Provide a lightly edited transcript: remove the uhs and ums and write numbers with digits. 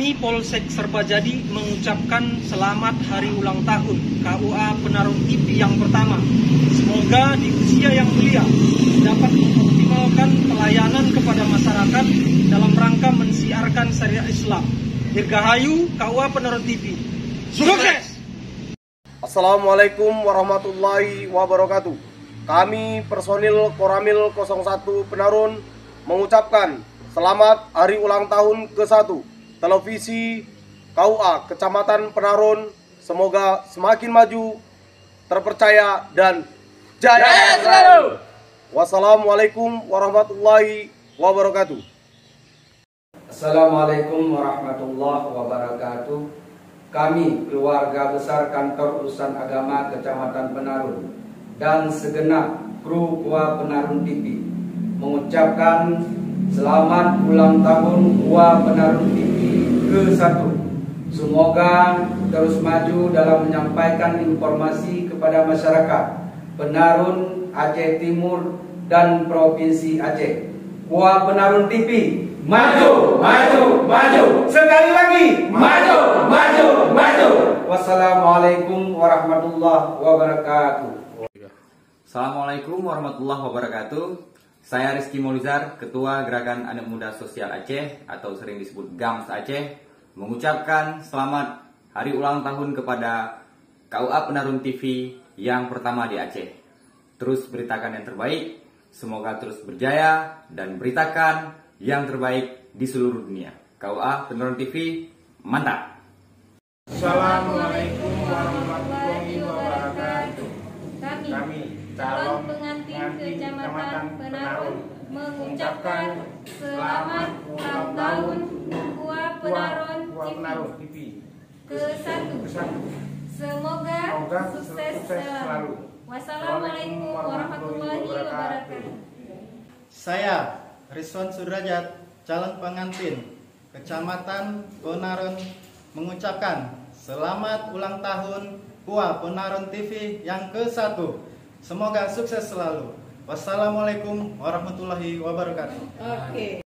Kami Polsek Serbajadi mengucapkan selamat hari ulang tahun KUA Penarung TV yang pertama. Semoga di usia yang mulia dapat mengoptimalkan pelayanan kepada masyarakat dalam rangka mensiarkan syariat Islam. Dirgahayu KUA Penarung TV. Sukses! Assalamualaikum warahmatullahi wabarakatuh. Kami personil Koramil 01 Penarun mengucapkan selamat hari ulang tahun ke-1 Televisi KUA Kecamatan Penarun. Semoga semakin maju, terpercaya, dan jaya selalu. Wassalamualaikum warahmatullahi wabarakatuh. Assalamualaikum warahmatullahi wabarakatuh. Kami keluarga besar Kantor Urusan Agama Kecamatan Penarun dan segenap kru KUA Penarun TV mengucapkan selamat ulang tahun KUA Penarun TV ke-1. Semoga terus maju dalam menyampaikan informasi kepada masyarakat Penarun, Aceh Timur, dan Provinsi Aceh. KUA Penarun TV, maju, maju, maju. Sekali lagi, maju, maju, maju. Wassalamualaikum warahmatullahi wabarakatuh. Assalamualaikum warahmatullahi wabarakatuh. Saya Rizky Maulizar, Ketua Gerakan Anak Muda Sosial Aceh atau sering disebut GAMS Aceh, mengucapkan selamat hari ulang tahun kepada KUA Penarun TV yang pertama di Aceh. Terus beritakan yang terbaik, semoga terus berjaya dan beritakan yang terbaik di seluruh dunia. KUA Penarun TV, mantap! Assalamualaikum warahmatullahi wabarakatuh. Kami calon pengantin Kecamatan Penarun mengucapkan selamat ulang tahun KUA Penarun TV ke-1. Semoga sukses selalu. Wassalamualaikum warahmatullahi wabarakatuh. Saya Rizwan Sudrajat, calon pengantin Kecamatan Penarun, mengucapkan selamat ulang tahun KUA Penarun TV yang ke-1. Semoga sukses selalu. Wassalamualaikum warahmatullahi wabarakatuh. Oke.